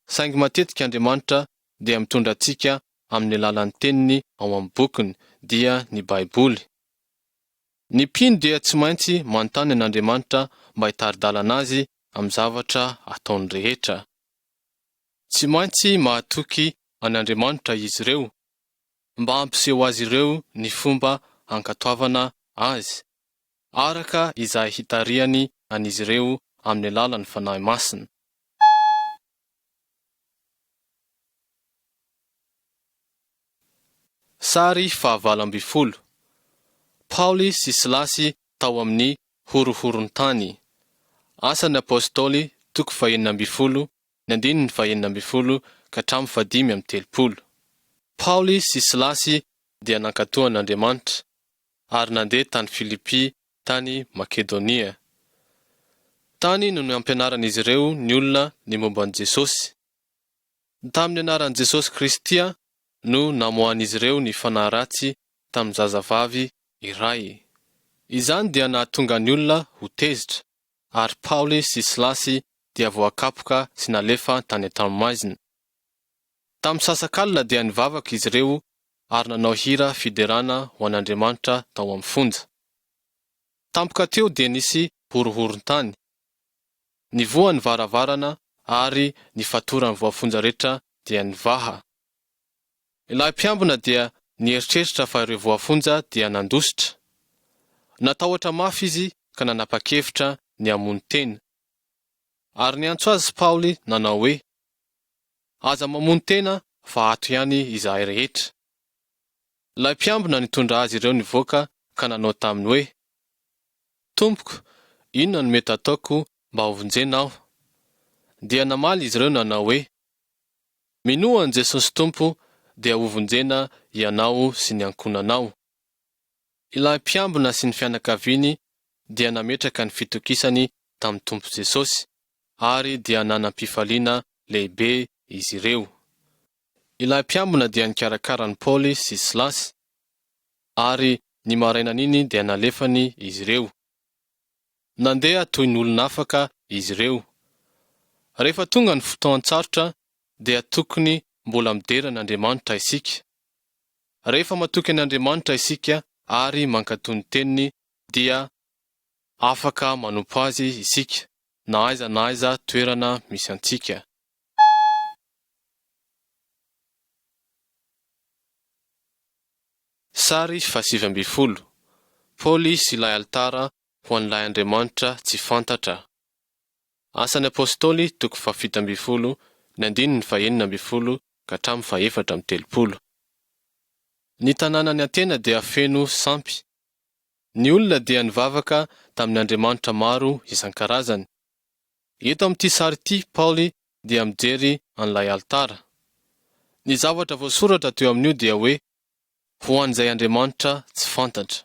saingy matetika Andriamanitra dia mitondra antsika amin'ny alalan'ny teniny ao amin'ny bokiny, dia ny Baiboly. Ny mpino dia tsy maintsy manontany an'Andriamanitra mba hitari-dalana azy amin'ny zavatra ataony rehetra. Tsy maintsy mahatoky an'Andriamanitra izy ireo, mba hampiseho azy ireo ny fomba hankatoavana azy, araka izay hitariany an'izy ireo amin'ny alalan'ny fanahy masina. Sary fahavalo amby folo. Paoly sy Silasy tao amin'ny horohoron-tany. Asan'ny apôstôly toko fahaenina amby folo, ny andininy fahaenina amby folo ka hatramin'ny fahadimy amby telopolo. Paoly sy Silasy dia nankatoan'Andriamanitra ary nandeha tany Filipy tany Makedonia. Tany no nampianaran'izy ireo ny olona ny momban'i Jesosy. Tamin'ny anaran'i Jesosy Kristy no namohan'izy ireo ny fanahy ratsy tamin'ny zazavavy iray. Izany dia nahatonga ny olona ho tezitra, ary Paoly sy Silasy dia voakapoka sy nalefa tany an-tranomaizina. Tamin'ny sasakalina dia nivavaka izy ireo ary nanao hira fiderana ho an'Andriamanitra tao amin'ny fonja. Tampoka teo dia nisy horohoron-tany. Nivoha ny varavarana ary ny fatoran'ny voafonja rehetra dia nivaha. Ilay mpiambina dia nieritreritra fa ireo voafonja dia nandositra. Natahotra mafy izy ka nanapa-kevitra ny hamono tena. Ary niantso azy Paoly nanao hoe, aza mamono tena fa ato ihany izahay rehetra. Ilay mpiambina nitondra azy ireo nivoaka ka nanao taminy hoe, Tompoko, inona no mety ataoko mba hovonjena aho? Dia namaly izy ireo nanao hoe, minoa an'i Jesosy Tompo dia hovonjena ianao sy ny ankonanao. Ilay mpiambina sy ny fianakaviany dia nametraka ny fitokisany tamin'ny Tompo Jesosy, ary dia nanam-pifaliana lehibe izy ireo. Ilay mpiambina dia nikarakarany Paoly sy Silasy, ary ny maraina iny dia nalefany izy ireo. Nandeha toy ny olona afaka izy ireo. Rehefa tonga ny fotoan-tsarotra dia tokony mbola midera n'Andriamanitra isika. Rehefa matoky an'Andriamanitra isika ary mankatoy ny teniny dia afaka manompo azy isika, na aiza toerana misy antsika. Sary fahasivy amby folo. Paoly sy ilay alitara ho an'ilay Andriamanitra tsy fantatra. Asan'ny apôstôly toko fahafito amby folo, ny andininy fahaenina amby folo ka hatramin'ny fahaefatra amby telopolo. Ny tanàna ny Atena dia feno sampy. Ny olona dia nivavaka tamin'ny andriamanitra maro isan-karazany. Eto amin'ity sary ity, Paoly dia mijery an'ilay alitara. Ny zavatra voasoratra teo amin'io dia hoe, ho an'izay andriamanitra tsy fantatra.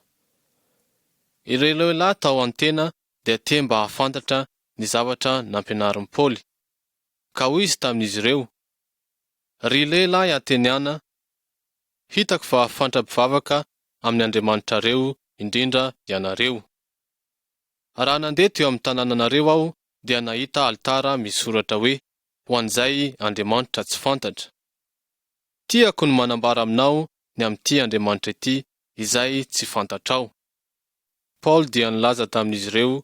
Ireo lehilahy tao an-tena dia te mba hafantatra ny zavatra nampianarin'i Paoly. Ka hoy izy tamin'izy ireo, ry lehilahy ateniana, hitako fa fantra-pivavaka amin'ny andriamanitrareo indrindra ianareo. Raha nandeha teo amin'ny tanànanareo aho dia nahita alitara misoratra hoe, ho an'izay andriamanitra tsy fantatra. Tiako ny manambara aminao ny amin'ity andriamanitra ity izay tsy fantatrao. Paoly dia nilaza tamin'izy ireo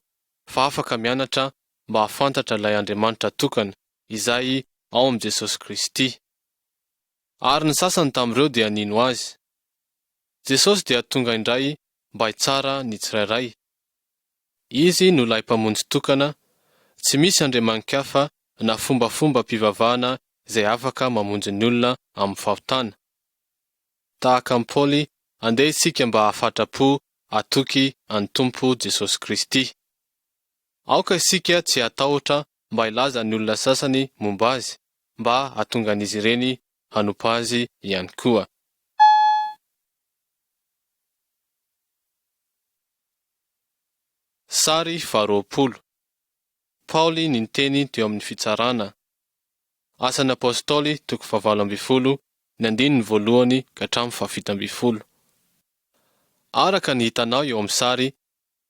fa afaka mianatra mba hafantatra ilay Andriamanitra tokana izay ao am' Jesosy Kristy. Ary ny sasany tamin'ireo dia nino azy. Jesosy dia tonga indray mba hitsara ny tsirairay. Izy no ilay mpamonjy tokana, tsy misy andriaman-kafa na fombafomba-pivavahana izay afaka mamonjy ny olona amin'ny fahotana. Tahaka an'i Paoly, andeha isika mba hafatra-po hatoky an'ny Tompo Jesosy Kristy. Aoka isika tsy hatahotra mba hilaza ny olona sasany momba azy, mba hahatonga an'izy ireny hanompo azy ihany koa. Sary 20. Paoly ninteny teo amin'ny fitsarana. Asan'ny Apôstôly 17 ny 1 ka hatramin'ny 17. Araka ny hitanao eo amin'ny sary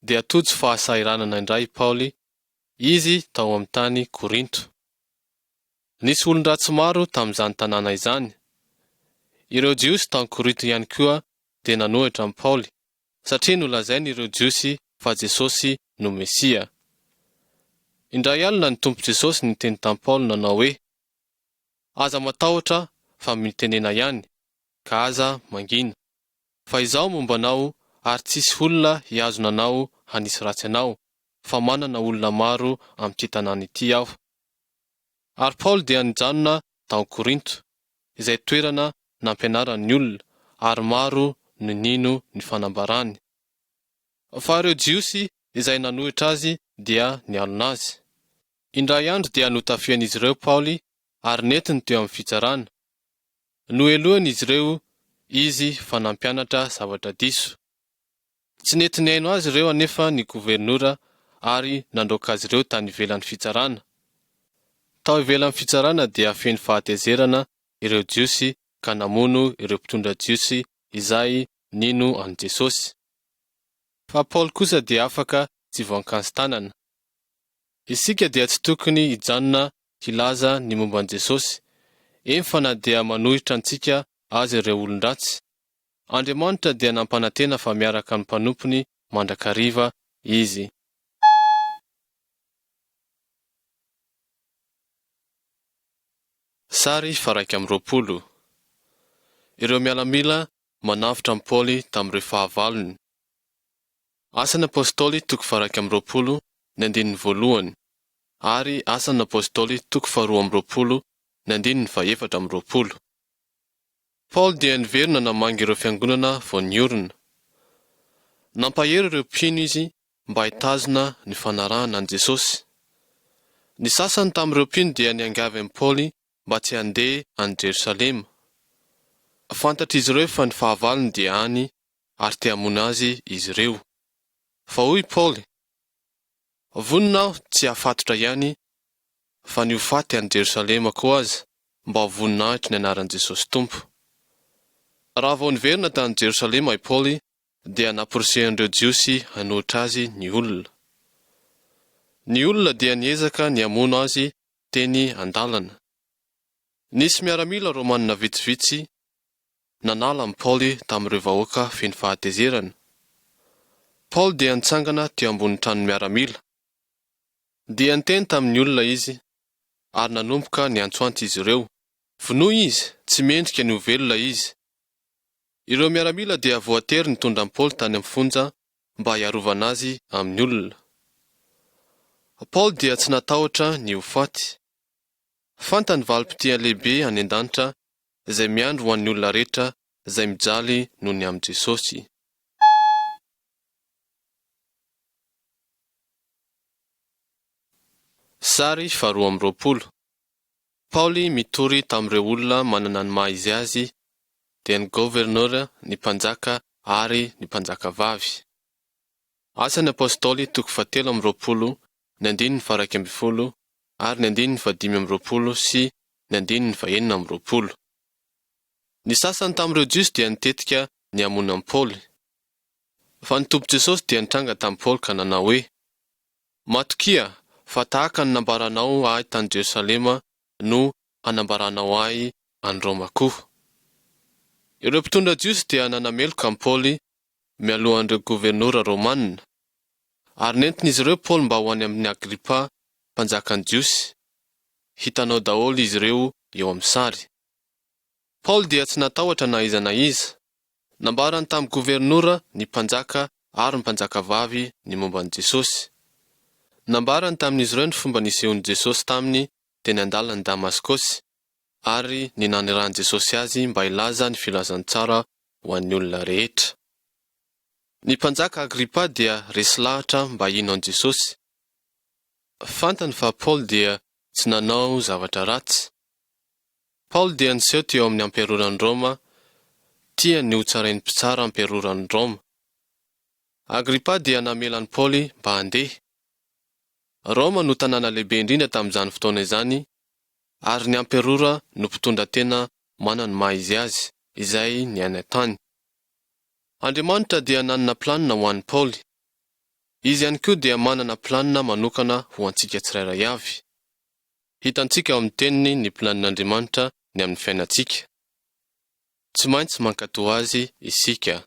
dia tojo fahasairanana indray Paoly, izy tao amin'ny tany Korinto. Nisy olon-dratsy maro tamin'izany tanàna izany. Ireo Jiosy tany Korinto ihany koa dia nanohitra amin'ny Paoly, satria nolazain'ireo Jiosy fa Jesosy no Mesia. Indray alina ny Tompo Jesosy niteny tamin'i Paoly nanao hoe, aza matahotra fa mitenena ihany, ka aza mangina. Fa izao mombanao ary tsisy olona hiazona anao hanisy ratsy anao, fa manana olona maro amin'ity tanàna ity aho. Ary Paoly dia nijanona tao Korinto, izay toerana nampianaran'ny olona, ary maro no nino ny fanambarany. Fa ireo Jiosy izay nanohitra azy dia nialona azy. Indray andro dia notafian'izy ireo Paoly ary netiny teo amin'ny fitsarana. Noelohan'izy ireo izy fa nampianatra zavatra diso. Tsy netiny haino azy ireo anefa ny gobernora ary nandroaka azy ireo tany ivelan'ny fitsarana. Tao ivelan'ny fitsarana dia feno fahatezerana ireo Jiosy ka namono ireo mpitondra Jiosy izay nino an'i Jesosy. Fa Paoly kosa dia afaka tsy voankazo tanana. Isika dia tsy tokony hijanona hilaza ny momba an'i Jesosy, eny fa na dia manohitra antsika azy ireo olon-dratsy. Andriamanitra dia nampanantena fa miaraka amin'ny mpanompony mandrakariva izy. Sary 20. Ireo mialamila manavitra amin'ny Paoly tamin'ireo fahavalony. Asan'ny Apôstôly 20 ny 1 ary Asan'ny Apôstôly 20 ny 14. Paoly dia niverina namangy ireo fiangonana vao niorina. Nampahery ireo mpino izy mba hitazona ny fanarahana an'i Jesosy. Ny sasany tamin'ireo mpino dia niangavy amin'ny Paoly mba tsy handeha any Jerosalema. Fantatr'izy ireo fa ny fahavalony dia any ary te hamono azy izy ireo. Fa hoy Paoly, vonina aho tsy hafatotra ihany, fa ny ho faty any Jerosalema koa aza, mba ho voninahitry ny anaran'i Jesosy Tompo. Raha vao niverina tany Jerosalema i Paoly, dia namporosehan'ireo Jiosy hanohitra azy ny olona. Ny olona dia niezaka ny hamono azy teny an-dalana. Nisy miaramila Romanina vitsivitsy nanala amin'ny Paoly tamin'ireo vahoaka feno fahatezerana. Paoly dia nitsangana teo ambony trano miaramila. Dia niteny tamin'ny olona izy, ary nanomboka ny antsoanty izy ireo. Vonoa izy, tsy mendrika ny ho velona izy. Ireo miaramila dia voatery nitondra an'i Paoly tany amin'ny fonja mba hiarovana azy amin'ny olona. Paoly dia tsy natahotra ny ho faty. Fantany valim-potiana lehibe any an-danitra izay miandry ho an'ny olona rehetra izay mijaly noho ny amin'i Jesosy. Sary 20. Paoly mitory tamin'ireo olona manana ny maha izy azy, dia ny gobernora, ny mpanjaka ary ny mpanjaka vavy. Asan'ny Apôstôly 17 ny 1:12 ary ny 1:15 sy ny 1:19. Ny sasany tamin'ireo Jiosy dia nitetika ny hamono an'i Paoly. Fa ny Tompo Jesosy dia nitranga tamin'i Paoly ka nanao hoe, matokia fa tahaka ny nambaranao ahy tany Jerosalema no hanambaranao ahy any Roma koa. Ireo mpitondra Jiosy dia nanameloka an'i Paoly mialohan'ireo gobernora Romanina Ary nentin'izy ireo Paoly mba ho any amin'ny Agripa, mpanjakan'ny Jiosy. Hitanao daholo izy ireo eo amin'ny sary. Paoly dia tsy natahotra na iza na iza. Nambarany tamin'ny gobernora ny mpanjaka ary ny mpanjakavavy ny momban'i Jesosy. Nambarany tamin'izy ireo ny fomba nisehon'i Jesosy taminy teny an-dalana Damaskosy ary ny nanirahan'i Jesosy azy mba ilaza ny filazantsara ho an'ny olona rehetra. Ny mpanjaka Agripa dia resy lahatra mba hino an'i Jesosy. Fantany fa Paoly dia tsy nanao zavatra ratsy. Paoly dia niseho teo amin'ny amperoran'i Roma, tia ny ho tsarain'ny mpitsara amperoran'i Roma. Agripa dia namelany Paoly mba handeha. Roma no tanàna lehibe indrindra tamin'izany fotoana izany, ary ny amperora no mpitondra tena manana maha izy azy, izay ny any an-tany. Andriamanitra dia nanana planina ho an'i Paoly. Izy ihany koa dia manana planina manokana ho antsika tsirairay avy. Hitantsika ao amin'ny teniny ny planin'Andriamanitra ny amin'ny fiainantsika. Tsy maintsy mankatoa azy isika.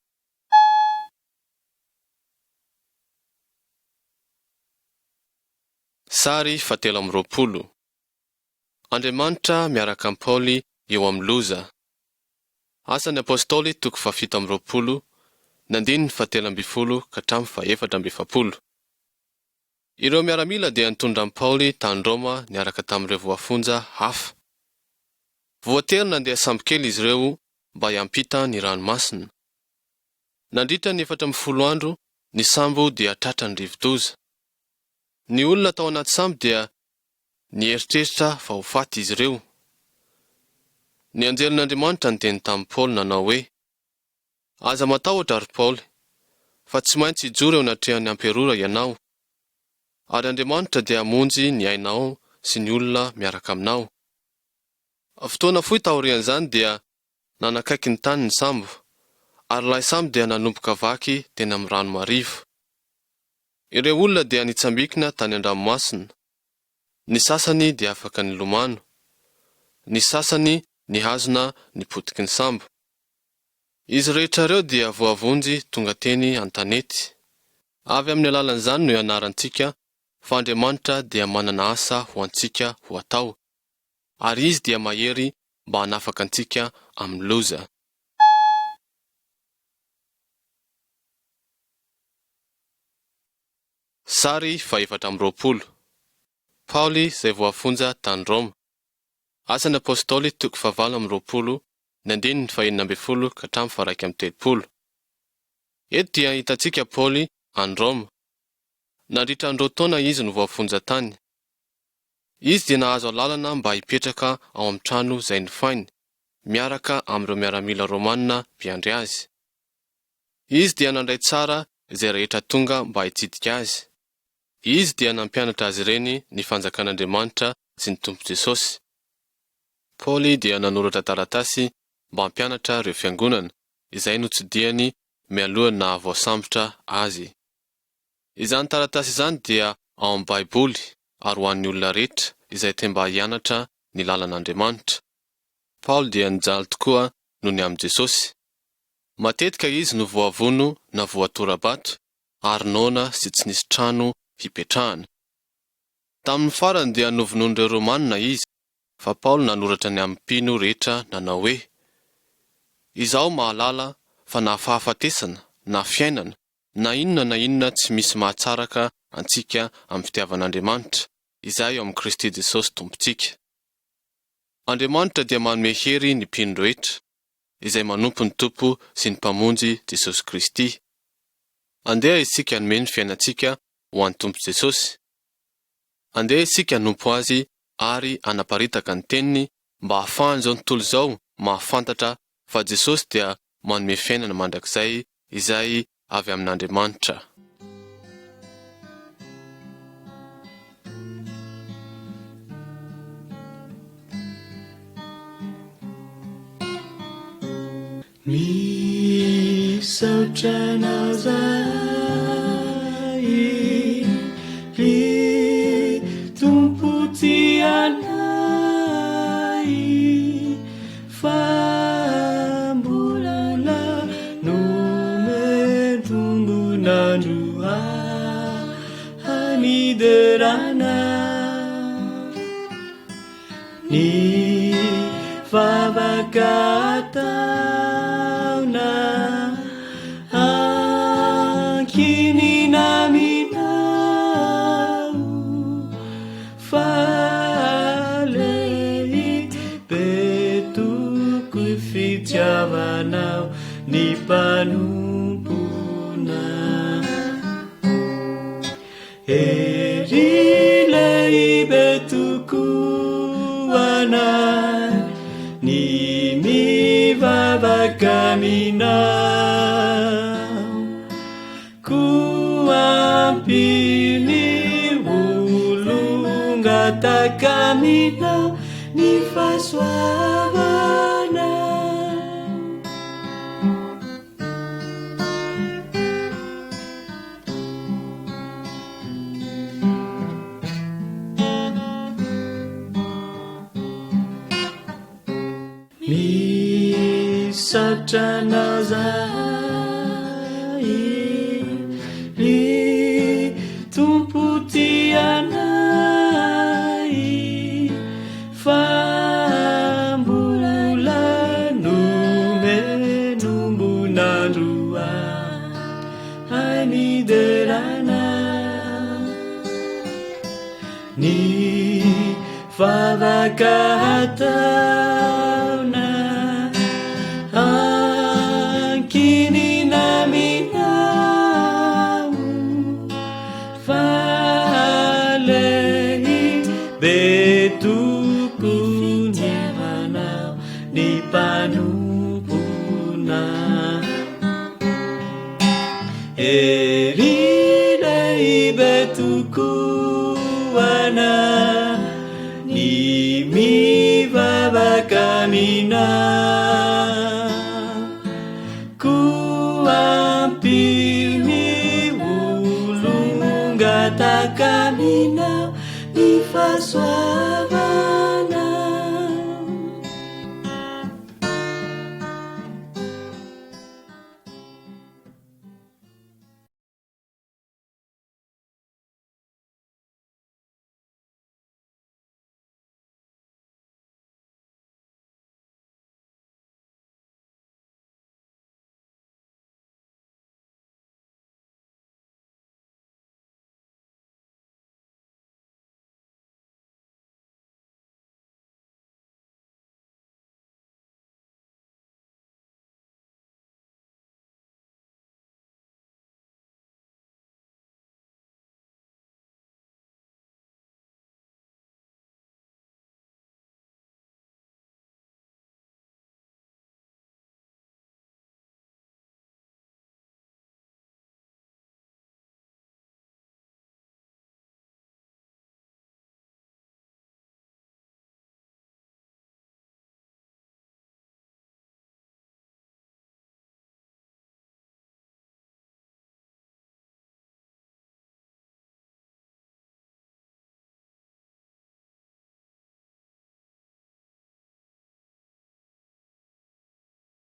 Sary 20. Andriamanitra miaraka amin'ny Paoly eo amin'ny loza. Asan'ny apôstôly 7:20, nandiny 17 ka hatramin'ny 4:40. Ireo miaramila dia nitondra Paoly tany Roma niaraka tamin'ireo voafonja hafa. Voatery nandeha sambo kely izy ireo mba hiampita ny ranomasina. Nandritra ny 40 andro, ny sambo dia tratran'ny rivo-doza. Ny olona tao anaty sambo dia nieritreritra fa ho faty izy ireo. Ny anjelin'Andriamanitra niteny tamin'i Paoly nanao hoe, aza matahotra ry Paoly, fa tsy maintsy hijoro eo anatrehan'ny amperora ianao, ary Andriamanitra dia hamonjy ny ainao sy ny olona miaraka aminao. Fotoana fohy taorian'izany dia nanakaiky ny tany ny sambo, ary ilay sambo dia nanomboka vaky teny amin'ny rano marivo. Ireo olona dia nitsambikina tany an-dranomasina. Ny sasany dia afaka nilomano, ny sasany nihazona nipotiky ny sambo. Izy rehetra ireo dia voavonjy tonga teny an-tanety. Avy amin'ny alalan'izany no ianarantsika fa Andriamanitra dia manana asa ho antsika ho atao, ary izy dia mahery mba hanafaka antsika amin'ny loza. Sary 20. Paoly izay voafonja tany Roma. Asan'ny apôstôly 9:20, nandiny 1:12 ka hatramin'ny 1:30. Eto dia hitantsika Paoly any Roma. Nandritra andro taona izy no voafonja tany. Izy dia nahazo alalana mba hipetraka ao amin'ny trano izay nifainy, miaraka amin'ireo miaramila Romanina mpiandry azy. Izy dia nandray tsara izay rehetra tonga mba hitsidika azy. Izy dia nampianatra azy ireny ny fanjakan'Andriamanitra sy ny Tompo Jesosy. Paoly dia nanoratra taratasy mba hampianatra ireo fiangonana, izay notsidiany mialohan'ny nahavoasambotra azy. Izany taratasy izany dia ao amin'ny Baiboly ary ho an'ny olona rehetra izay te mba hianatra ny lalan'Andriamanitra. Paoly dia nijaly tokoa noho ny amin'i Jesosy. Matetika izy no voavono na voatora-bato ary nona sy tsy nisy trano hipetrahana. Tamin'ny farany dia novonoan'ireo Romanina izy, fa Paoly nanoratra ny amin'ny mpino rehetra nanao hoe, izaho mahalala fa na fahafatesana, na fiainana, na inona tsy misy mahatsaraka antsika amin'ny fitiavan'Andriamanitra, izay eo amin'ny Kristy Jesosy Tompontsika. Andriamanitra dia manome hery ny mpino rehetra, izay manompo ny Tompo sy ny mpamonjy Jesosy Kristy. Andeha isika hanome ny fiainantsika ho an'ny Tompo Jesosy. Andeha isika hanompo azy ary hanaparitaka ny teniny mba hahafahan'izao tontolo izao mahafantatra fa Jesosy dia manome fiainana mandrakizay izay avy amin'Andriamanitra. Misaotra nazahay, ry Tompo ty anay, fa mbola nomentombonandro derana ni fabakatauna kini naminau falei betuku fitiavanau ni panumpuna erilei betuku anai ni mi vavakaminau kuampini ulungatakamina ni faswavana mi satranazai li tumputianai fambulan numbunarua ani derana ni favakatauna kini naminau falei betuku nimanau ni panumpuna erilei betuku ana ni mi vavakamina kuampini ulungatakamina ni faswa